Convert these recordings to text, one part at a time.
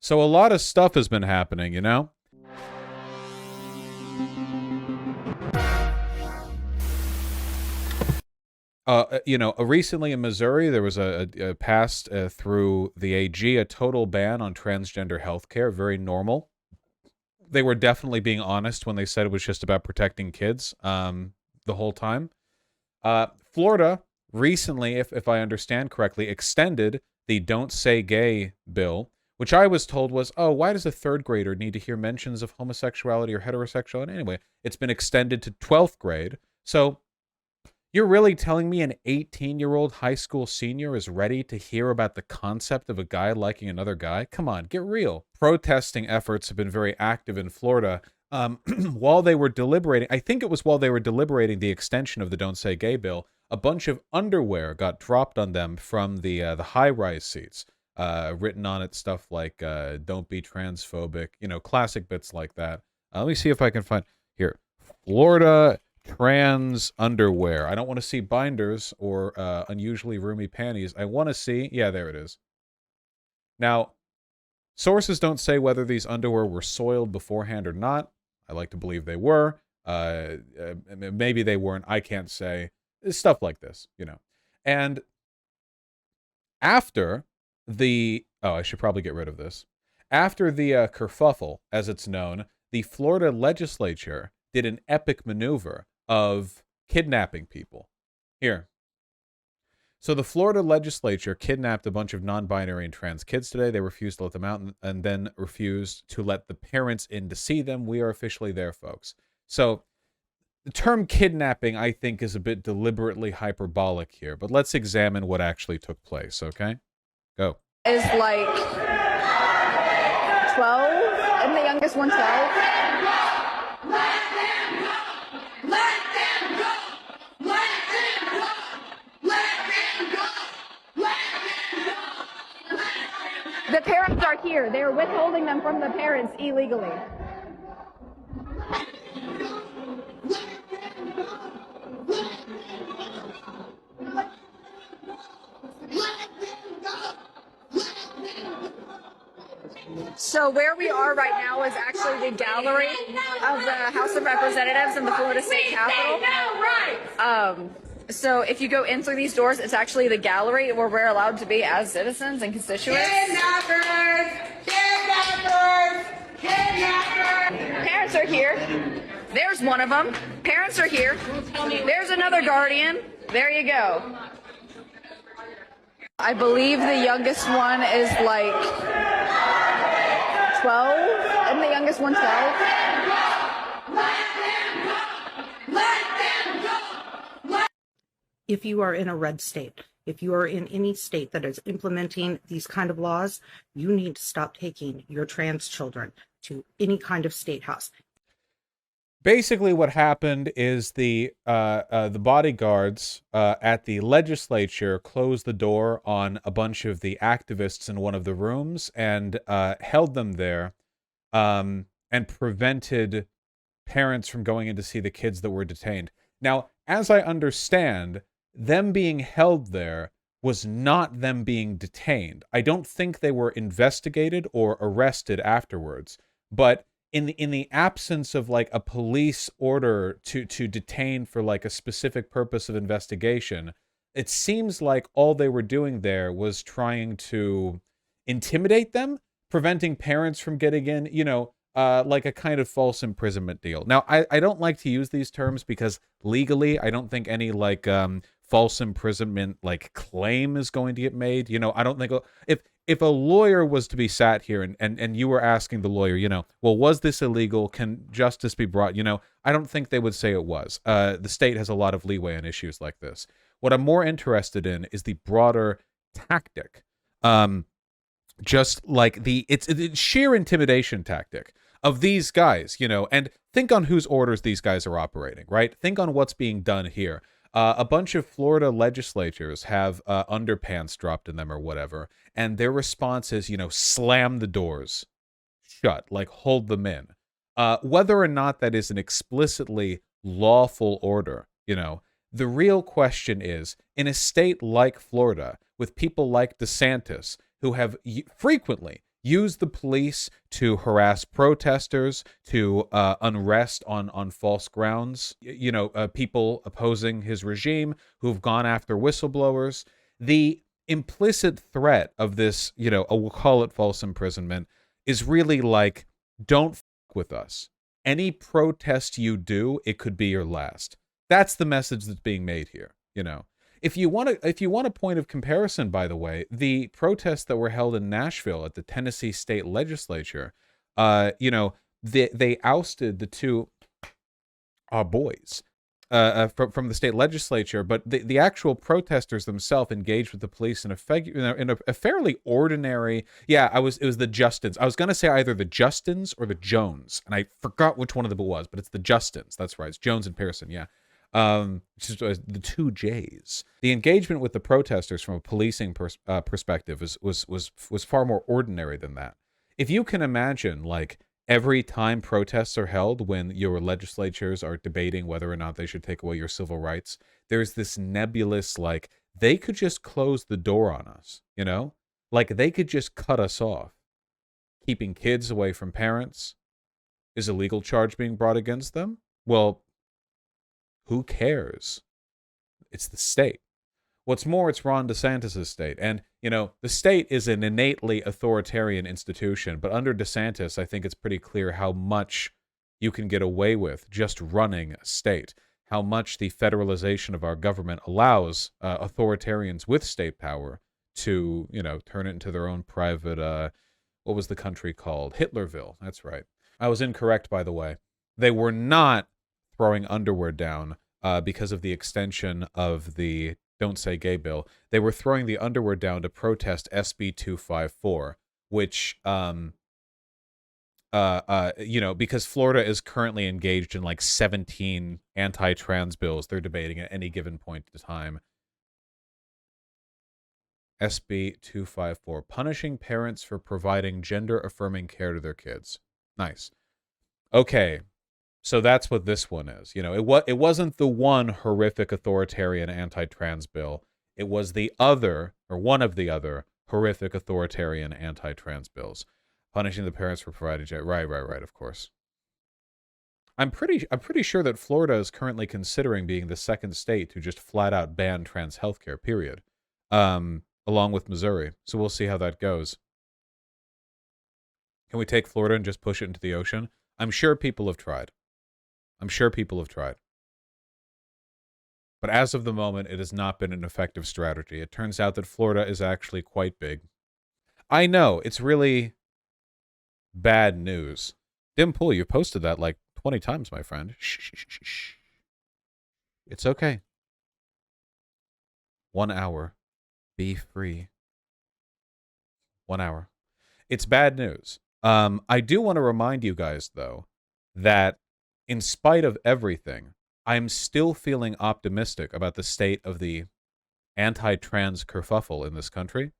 So a lot of stuff has been happening, you know? Recently in Missouri, there was a passed through the AG a total ban on transgender healthcare. Very normal. They were definitely being honest when they said it was just about protecting kids the whole time. Florida recently, if I understand correctly, extended the Don't Say Gay bill, which I was told was, oh, why does a third grader need to hear mentions of homosexuality or heterosexuality? Anyway, it's been extended to 12th grade. So you're really telling me an 18-year-old high school senior is ready to hear about the concept of a guy liking another guy? Come on, get real. Protesting efforts have been very active in Florida. While they were deliberating, I think it was while they were deliberating the extension of the Don't Say Gay bill, a bunch of underwear got dropped on them from the high-rise seats. Written on it stuff like "Don't be transphobic," classic bits like that. Let me see if I can find here. Florida trans underwear. I don't want to see binders or unusually roomy panties. I want to see, yeah, there it is. Now, sources don't say whether these underwear were soiled beforehand or not. I like to believe they were. Maybe they weren't. I can't say. Stuff like this, And after I should probably get rid of this. After the kerfuffle, as it's known, the Florida legislature did an epic maneuver of kidnapping people. Here. So the Florida legislature kidnapped a bunch of non-binary and trans kids today. They refused to let them out and then refused to let the parents in to see them. We are officially there, folks. So the term kidnapping, I think, is a bit deliberately hyperbolic here, but let's examine what actually took place, okay? Go. Is like 12, and the youngest one 12. The parents are here. They're withholding them from the parents illegally. So where we are right now is actually the gallery of the House of Representatives in the Florida State Capitol. So if you go in through these doors, it's actually the gallery where we're allowed to be as citizens and constituents. Kidnappers! Kidnappers! Kidnappers! Parents are here. There's one of them. Parents are here. There's another guardian. There you go. I believe the youngest one is like 12, and the youngest one 12. If you are in a red state, if you are in any state that is implementing these kind of laws, you need to stop taking your trans children to any kind of state house. Basically, what happened is the bodyguards at the legislature closed the door on a bunch of the activists in one of the rooms and held them there and prevented parents from going in to see the kids that were detained. Now, as I understand, them being held there was not them being detained. I don't think they were investigated or arrested afterwards, but in the absence of like a police order to detain for like a specific purpose of investigation, it seems like all they were doing there was trying to intimidate them, preventing parents from getting in, like a kind of false imprisonment deal. Now, I don't like to use these terms because legally, I don't think any like false imprisonment like claim is going to get made. I don't think if a lawyer was to be sat here and you were asking the lawyer, well, was this illegal? Can justice be brought? I don't think they would say it was. The state has a lot of leeway on issues like this. What I'm more interested in is the broader tactic. Just like it's a sheer intimidation tactic of these guys, and think on whose orders these guys are operating, right? Think on what's being done here. A bunch of Florida legislatures have underpants dropped in them or whatever, and their response is, slam the doors shut, like hold them in. Whether or not that is an explicitly lawful order, the real question is, in a state like Florida, with people like DeSantis, who have frequently use the police to harass protesters, to unrest on false grounds, people opposing his regime who've gone after whistleblowers. The implicit threat of this, we'll call it false imprisonment, is really like, don't fuck with us. Any protest you do, it could be your last. That's the message that's being made here, If you want a point of comparison, by the way, the protests that were held in Nashville at the Tennessee State Legislature, they ousted the two boys from the state legislature, but the actual protesters themselves engaged with the police in a fairly ordinary. Yeah, it was the Justins. I was gonna say either the Justins or the Jones, and I forgot which one of them it was, but it's the Justins. That's right, it's Jones and Pearson. Yeah. The two J's. The engagement with the protesters from a policing perspective was far more ordinary than that. If you can imagine, like, every time protests are held when your legislatures are debating whether or not they should take away your civil rights, there's this nebulous, like, they could just close the door on us, Like, they could just cut us off. Keeping kids away from parents. Is a legal charge being brought against them? Well, who cares? It's the state. What's more, it's Ron DeSantis' state. And, the state is an innately authoritarian institution, but under DeSantis, I think it's pretty clear how much you can get away with just running a state, how much the federalization of our government allows authoritarians with state power to, turn it into their own private, what was the country called? Hitlerville. That's right. I was incorrect, by the way. They were not throwing underwear down because of the extension of the Don't Say Gay bill. They were throwing the underwear down to protest SB 254, which, because Florida is currently engaged in like 17 anti-trans bills they're debating at any given point in time. SB 254, punishing parents for providing gender-affirming care to their kids. Nice. Okay. So that's what this one is. It wasn't the one horrific authoritarian anti-trans bill. It was the other, or one of the other, horrific authoritarian anti-trans bills. Punishing the parents for providing right, of course. I'm pretty sure that Florida is currently considering being the second state to just flat out ban trans healthcare, period. Along with Missouri. So we'll see how that goes. Can we take Florida and just push it into the ocean? I'm sure people have tried. But as of the moment, it has not been an effective strategy. It turns out that Florida is actually quite big. I know, it's really bad news. Dimpool, you posted that like 20 times, my friend. Shh. It's okay. 1 hour. Be free. 1 hour. It's bad news. I do want to remind you guys, though, that in spite of everything, I'm still feeling optimistic about the state of the anti-trans kerfuffle in this country,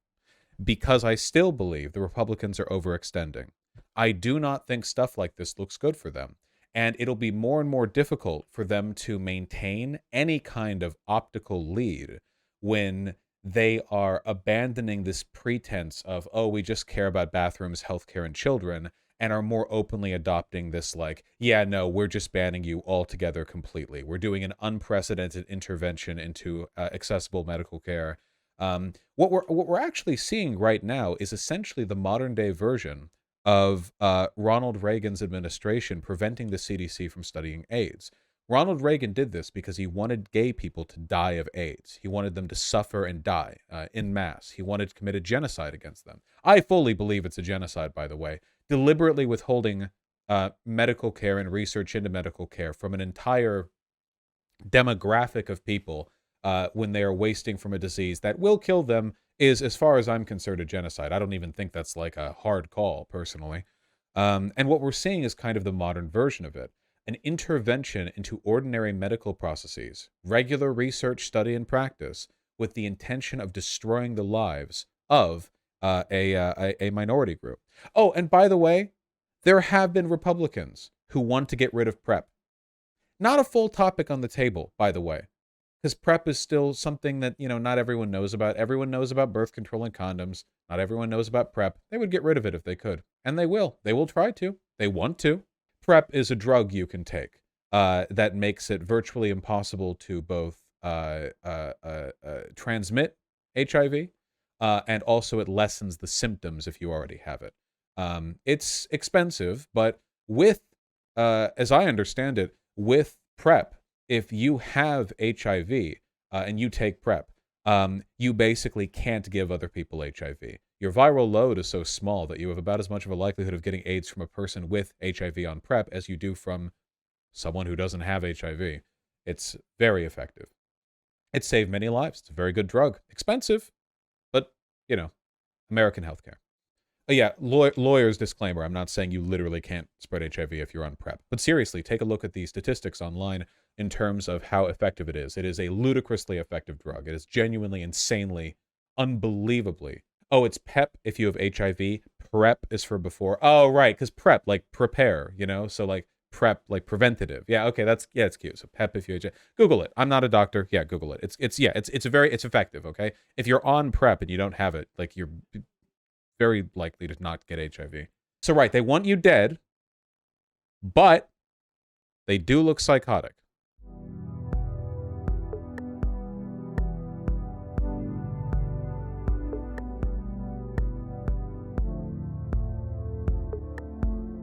because I still believe the Republicans are overextending. I do not think stuff like this looks good for them, and it'll be more and more difficult for them to maintain any kind of optical lead when they are abandoning this pretense of, oh, we just care about bathrooms, healthcare, and children, and are more openly adopting this, like, yeah, no, we're just banning you altogether completely. We're doing an unprecedented intervention into accessible medical care. What we're actually seeing right now is essentially the modern day version of Ronald Reagan's administration preventing the CDC from studying AIDS. Ronald Reagan did this because he wanted gay people to die of AIDS. He wanted them to suffer and die en masse. He wanted to commit a genocide against them. I fully believe it's a genocide, by the way. Deliberately withholding medical care and research into medical care from an entire demographic of people when they are wasting from a disease that will kill them is, as far as I'm concerned, a genocide. I don't even think that's like a hard call, personally. And what we're seeing is kind of the modern version of it. An intervention into ordinary medical processes, regular research, study, and practice, with the intention of destroying the lives of a minority group. Oh, and by the way, there have been Republicans who want to get rid of PrEP. Not a full topic on the table, by the way. because PrEP is still something that, not everyone knows about. Everyone knows about birth control and condoms. Not everyone knows about PrEP. They would get rid of it if they could. And they will. They will try to. They want to. PrEP is a drug you can take that makes it virtually impossible to both transmit HIV and also it lessens the symptoms if you already have it. It's expensive, but with, as I understand it, with PrEP, if you have HIV and you take PrEP, you basically can't give other people HIV. Your viral load is so small that you have about as much of a likelihood of getting AIDS from a person with HIV on PrEP as you do from someone who doesn't have HIV. It's very effective. It saved many lives. It's a very good drug. Expensive, but, American healthcare. Yeah, lawyer's disclaimer. I'm not saying you literally can't spread HIV if you're on PrEP. But seriously, take a look at the statistics online in terms of how effective it is. It is a ludicrously effective drug. It is genuinely, insanely, unbelievably. Oh, it's PEP if you have HIV. PrEP is for before. Oh, right, because PrEP, like prepare, So like PrEP, like preventative. Yeah, okay, it's cute. So PEP if you have HIV. Google it. I'm not a doctor. Yeah, Google it. It's effective, okay? If you're on PrEP and you don't have it, like you're very likely to not get HIV. So right, they want you dead, but they do look psychotic.